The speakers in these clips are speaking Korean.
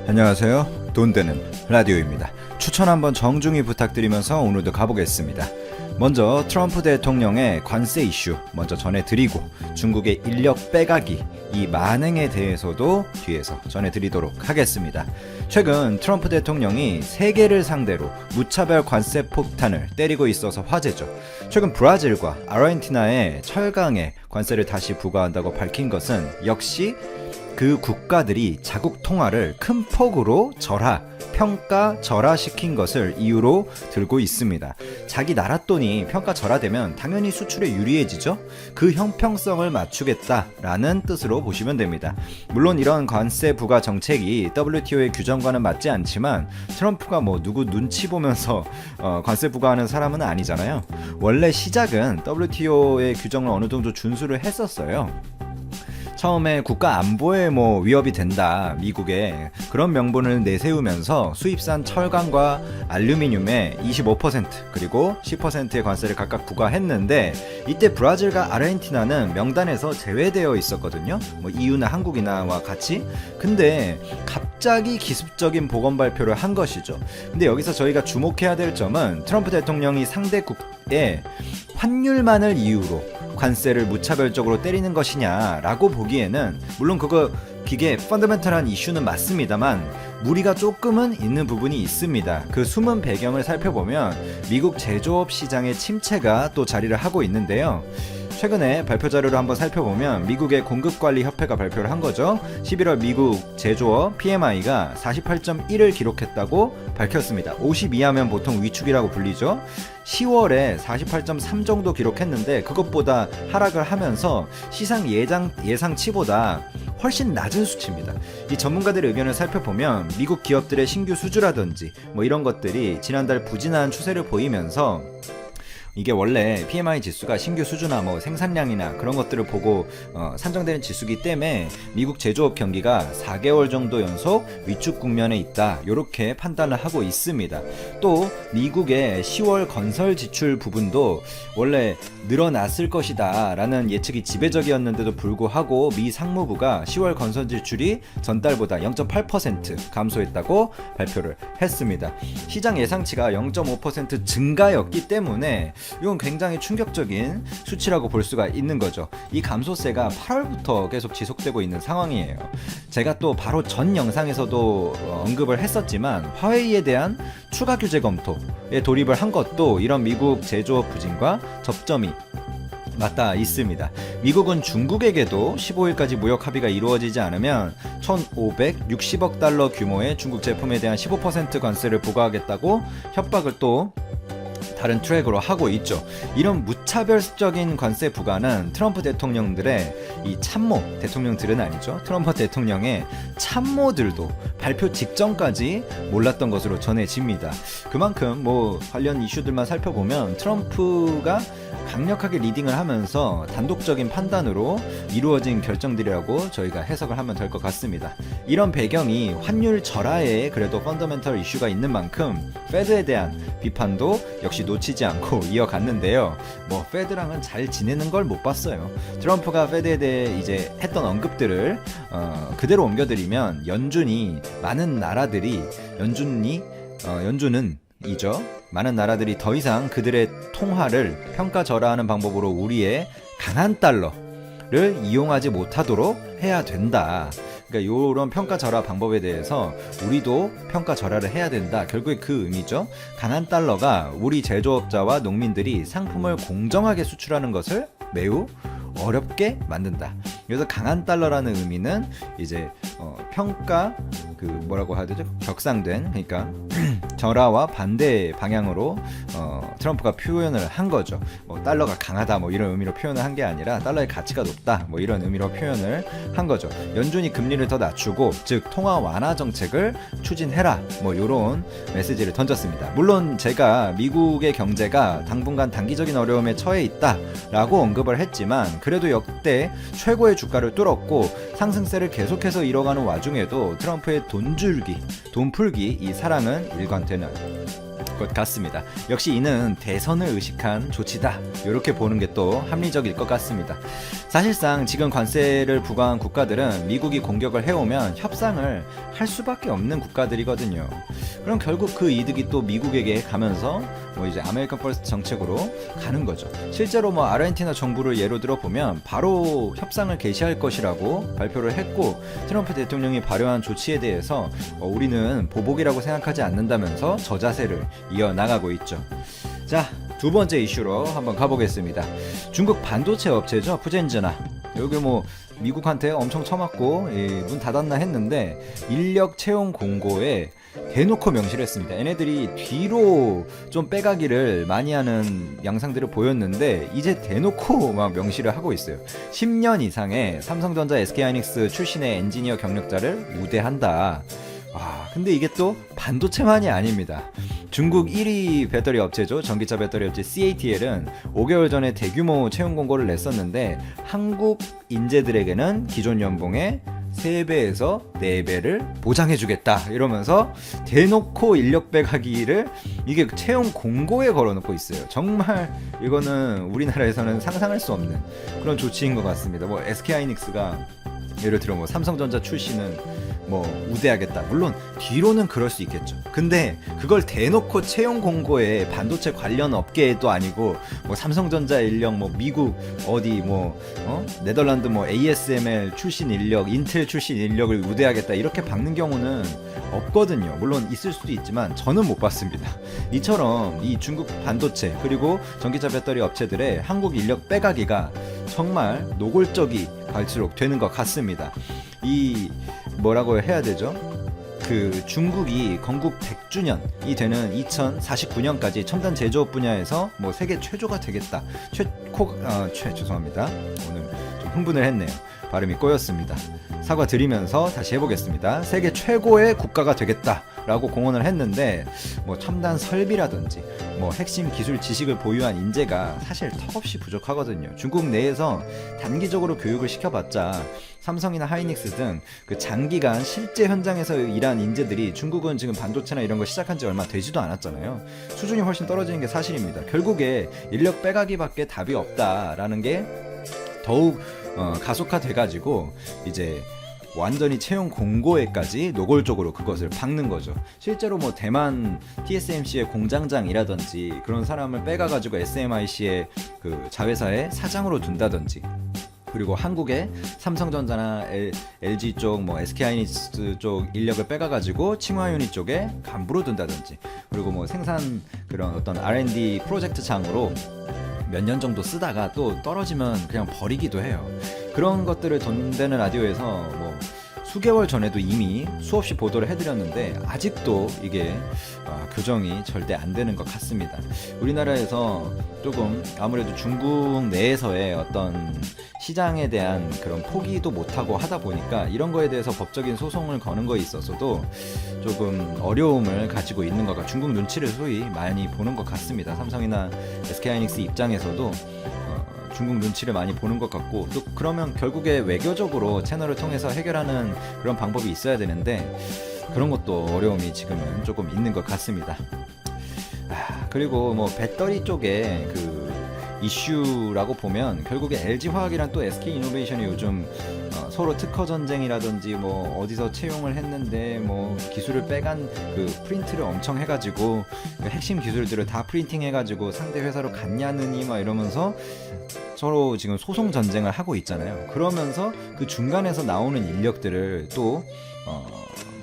안녕하세요. 돈 되는 라디오입니다. 추천 한번 정중히 부탁드리면서 오늘도 가보겠습니다. 먼저 트럼프 대통령의 관세 이슈 먼저 전해드리고 중국의 인력 빼가기 이 만행에 대해서도 뒤에서 전해드리도록 하겠습니다. 최근 트럼프 대통령이 세계를 상대로 무차별 관세 폭탄을 때리고 있어서 화제죠. 최근 브라질과 아르헨티나의 철강에 관세를 다시 부과한다고 밝힌 것은 역시 그 국가들이 자국 통화를 큰 폭으로 평가 절하시킨 것을 이유로 들고 있습니다. 자기 나라 돈이 평가 절하되면 당연히 수출에 유리해지죠. 그 형평성을 맞추겠다라는 뜻으로 보시면 됩니다. 물론 이런 관세 부과 정책이 WTO의 규정과는 맞지 않지만 트럼프가 누구 눈치 보면서 관세 부과하는 사람은 아니잖아요. 원래 시작은 WTO의 규정을 어느 정도 준수를 했었어요. 처음에 국가 안보에 위협이 된다 미국에 그런 명분을 내세우면서 수입산 철강과 알루미늄에 25% 그리고 10%의 관세를 각각 부과했는데 이때 브라질과 아르헨티나는 명단에서 제외되어 있었거든요. EU나 한국이나와 같이. 근데 갑자기 기습적인 보건 발표를 한 것이죠. 근데 여기서 저희가 주목해야 될 점은 트럼프 대통령이 상대국의 환율만을 이유로 관세를 무차별적으로 때리는 것이냐라고 보기에는 물론 그게 펀더멘털한 이슈는 맞습니다만 무리가 조금은 있는 부분이 있습니다. 그 숨은 배경을 살펴보면 미국 제조업 시장의 침체가 또 자리를 하고 있는데요. 최근에 발표 자료를 한번 살펴보면 미국의 공급관리협회가 발표를 한 거죠. 11월 미국 제조업 PMI가 48.1을 기록했다고 밝혔습니다. 50 이하면 보통 위축이라고 불리죠. 10월에 48.3 정도 기록했는데 그것보다 하락을 하면서 시장 예상치보다 훨씬 낮은 수치입니다. 이 전문가들의 의견을 살펴보면 미국 기업들의 신규 수주라든지 이런 것들이 지난달 부진한 추세를 보이면서 이게 원래 PMI 지수가 신규 수주나 생산량이나 그런 것들을 보고 산정되는 지수기 때문에 미국 제조업 경기가 4개월 정도 연속 위축 국면에 있다 이렇게 판단을 하고 있습니다. 또 미국의 10월 건설 지출 부분도 원래 늘어났을 것이다 라는 예측이 지배적이었는데도 불구하고 미 상무부가 10월 건설 지출이 전달보다 0.8% 감소했다고 발표를 했습니다. 시장 예상치가 0.5% 증가였기 때문에 이건 굉장히 충격적인 수치라고 볼 수가 있는 거죠. 이 감소세가 8월부터 계속 지속되고 있는 상황이에요. 제가 또 바로 전 영상에서도 언급을 했었지만 화웨이에 대한 추가 규제 검토에 돌입을 한 것도 이런 미국 제조업 부진과 접점이 맞닿아 있습니다. 미국은 중국에게도 15일까지 무역 합의가 이루어지지 않으면 1,560억 달러 규모의 중국 제품에 대한 15% 관세를 부과하겠다고 협박을 또 다른 트랙으로 하고 있죠. 이런 무차별적인 관세 부과는 트럼프 대통령들의 이 대통령들은 아니죠. 트럼프 대통령의 참모들도 발표 직전까지 몰랐던 것으로 전해집니다. 그만큼 관련 이슈들만 살펴보면 트럼프가 강력하게 리딩을 하면서 단독적인 판단으로 이루어진 결정들이라고 저희가 해석을 하면 될 것 같습니다. 이런 배경이 환율 절하에 그래도 펀더멘털 이슈가 있는 만큼 페드에 대한 비판도 역시 놓치지 않고 이어갔는데요. 페드랑은 잘 지내는 걸 못 봤어요. 트럼프가 페드에 대해 이제 했던 언급들을 그대로 옮겨드리면 많은 나라들이 더 이상 그들의 통화를 평가절하하는 방법으로 우리의 강한 달러를 이용하지 못하도록 해야 된다. 그러니까 이런 평가절하 방법에 대해서 우리도 평가절하를 해야 된다. 결국에 그 의미죠. 강한 달러가 우리 제조업자와 농민들이 상품을 공정하게 수출하는 것을 매우 어렵게 만든다. 그래서 강한 달러라는 의미는 이제 격상된 그러니까 절하와 반대 방향으로 트럼프가 표현을 한 거죠. 달러가 강하다 이런 의미로 표현을 한 게 아니라 달러의 가치가 높다 이런 의미로 표현을 한 거죠. 연준이 금리를 더 낮추고 즉 통화 완화 정책을 추진해라 이런 메시지를 던졌습니다. 물론 제가 미국의 경제가 당분간 단기적인 어려움에 처해 있다라고 언급을 했지만 그래도 역대 최고의 주가를 뚫었고 상승세를 계속해서 이뤄가는 와중에도 트럼프의 돈 풀기 이 사랑은 일관되는 것 같습니다. 역시 이는 대선을 의식한 조치다, 이렇게 보는 게 또 합리적일 것 같습니다. 사실상 지금 관세를 부과한 국가들은 미국이 공격을 해오면 협상을 할 수밖에 없는 국가들이거든요. 그럼 결국 그 이득이 또 미국에게 가면서 뭐 이제 아메리칸 퍼스트 정책으로 가는 거죠. 실제로 뭐 아르헨티나 정부를 예로 들어 보면 바로 협상을 개시할 것이라고 발표를 했고, 트럼프 대통령이 발효한 조치에 대해서 우리는 보복이라고 생각하지 않는다면서 저자세를 이어나가고 있죠. 자, 두 번째 이슈로 한번 가보겠습니다. 중국 반도체 업체죠, 푸젠즈나. 여기 뭐 미국한테 엄청 처맞고 문 닫았나 했는데 인력 채용 공고에 대놓고 명시를 했습니다. 얘네들이 뒤로 좀 빼가기를 많이 하는 양상들을 보였는데 이제 대놓고 막 명시를 하고 있어요. 10년 이상의 삼성전자 SK하이닉스 출신의 엔지니어 경력자를 우대한다. 근데 이게 또 반도체만이 아닙니다. 중국 1위 배터리 업체죠. 전기차 배터리 업체 CATL은 5개월 전에 대규모 채용 공고를 냈었는데 한국 인재들에게는 기존 연봉의 3배에서 4배를 보장해주겠다 이러면서 대놓고 인력 빼가기를 이게 채용 공고에 걸어놓고 있어요. 정말 이거는 우리나라에서는 상상할 수 없는 그런 조치인 것 같습니다. 뭐 SK하이닉스가 예를 들어 뭐 삼성전자 출신은 뭐 우대하겠다. 물론 뒤로는 그럴 수 있겠죠. 근데 그걸 대놓고 채용 공고에 반도체 관련 업계도 아니고 뭐 삼성전자 인력, 뭐 미국 어디 뭐 네덜란드 뭐 ASML 출신 인력, 인텔 출신 인력을 우대하겠다 이렇게 박는 경우는 없거든요. 물론 있을 수도 있지만 저는 못 봤습니다. 이처럼 이 중국 반도체 그리고 전기차 배터리 업체들의 한국 인력 빼가기가 정말 노골적이 갈수록 되는 것 같습니다. 이 뭐라고 해야 되죠? 그 중국이 건국 100주년이 되는 2049년까지 첨단 제조업 분야에서 뭐 세계 최조가 되겠다. 죄송합니다. 오늘 좀 흥분을 했네요. 발음이 꼬였습니다. 사과드리면서 다시 해보겠습니다. 세계 최고의 국가가 되겠다라고 공언을 했는데 뭐 첨단 설비라든지 뭐 핵심 기술 지식을 보유한 인재가 사실 턱없이 부족하거든요. 중국 내에서 단기적으로 교육을 시켜봤자 삼성이나 하이닉스 등 그 장기간 실제 현장에서 일한 인재들이 중국은 지금 반도체나 이런 거 시작한 지 얼마 되지도 않았잖아요. 수준이 훨씬 떨어지는 게 사실입니다. 결국에 인력 빼가기밖에 답이 없다라는 게 더욱 가속화돼가지고 이제 완전히 채용 공고에까지 노골적으로 그것을 박는 거죠. 실제로 뭐 대만 TSMC의 공장장이라든지 그런 사람을 빼가가지고 SMIC의 그 자회사의 사장으로 둔다든지, 그리고 한국의 삼성전자나 LG 쪽, 뭐 SK하이닉스 쪽 인력을 빼가가지고 칭화유니 쪽에 간부로 둔다든지, 그리고 뭐 생산 그런 어떤 R&D 프로젝트장으로 몇 년 정도 쓰다가 또 떨어지면 그냥 버리기도 해요. 그런 것들을 돈 되는 라디오에서 뭐 수개월 전에도 이미 수없이 보도를 해드렸는데 아직도 이게 교정이 절대 안 되는 것 같습니다. 우리나라에서 조금 아무래도 중국 내에서의 어떤 시장에 대한 그런 포기도 못하고 하다 보니까 이런 거에 대해서 법적인 소송을 거는 거에 있어서도 조금 어려움을 가지고 있는 거가 중국 눈치를 소위 많이 보는 것 같습니다. 삼성이나 SK하이닉스 입장에서도 중국 눈치를 많이 보는 것 같고, 또 그러면 결국에 외교적으로 채널을 통해서 해결하는 그런 방법이 있어야 되는데 그런 것도 어려움이 지금은 조금 있는 것 같습니다. 그리고 뭐 배터리 쪽에 그 이슈라고 보면 결국에 LG화학이랑 또 SK이노베이션이 요즘 서로 특허 전쟁이라든지 뭐 어디서 채용을 했는데 뭐 기술을 빼간 그 프린트를 엄청 해가지고 그 핵심 기술들을 다 프린팅 해가지고 상대 회사로 갔냐느니 막 이러면서 서로 지금 소송 전쟁을 하고 있잖아요. 그러면서 그 중간에서 나오는 인력들을 또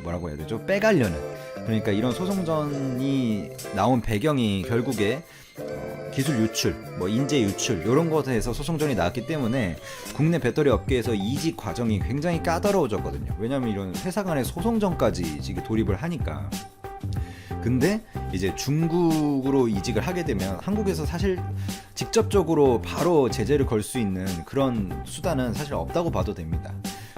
뭐라고 해야 되죠? 빼가려는, 그러니까 이런 소송전이 나온 배경이 결국에 기술 유출, 뭐 인재 유출 이런 것에서 소송전이 나왔기 때문에 국내 배터리 업계에서 이직 과정이 굉장히 까다로워졌거든요. 왜냐하면 이런 회사 간의 소송전까지 지금 돌입을 하니까. 근데 이제 중국으로 이직을 하게 되면 한국에서 사실 직접적으로 바로 제재를 걸 수 있는 그런 수단은 사실 없다고 봐도 됩니다.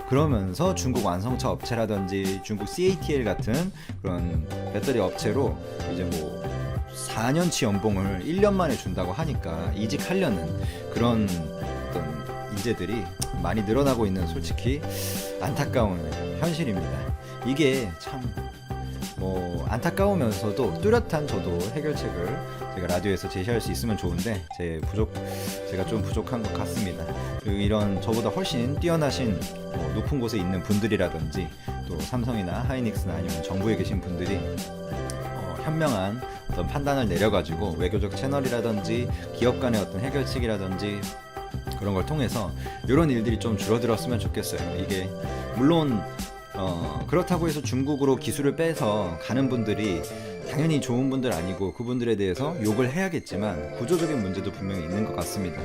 그러면서 중국 완성차 업체라든지 중국 CATL 같은 그런 배터리 업체로 이제 뭐 4년치 연봉을 1년 만에 준다고 하니까 이직하려는 그런 어떤 인재들이 많이 늘어나고 있는 솔직히 안타까운 현실입니다. 이게 참 뭐 안타까우면서도 뚜렷한 저도 해결책을 제가 라디오에서 제시할 수 있으면 좋은데 제가 좀 부족한 것 같습니다. 그리고 이런 저보다 훨씬 뛰어나신 높은 곳에 있는 분들이라든지 또 삼성이나 하이닉스나 아니면 정부에 계신 분들이 현명한 어떤 판단을 내려가지고 외교적 채널이라든지 기업 간의 어떤 해결책이라든지 그런 걸 통해서 이런 일들이 좀 줄어들었으면 좋겠어요. 이게 물론 그렇다고 해서 중국으로 기술을 빼서 가는 분들이 당연히 좋은 분들 아니고 그분들에 대해서 욕을 해야겠지만 구조적인 문제도 분명히 있는 것 같습니다.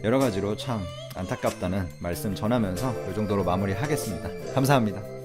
여러 가지로 참 안타깝다는 말씀 전하면서 이 정도로 마무리하겠습니다. 감사합니다.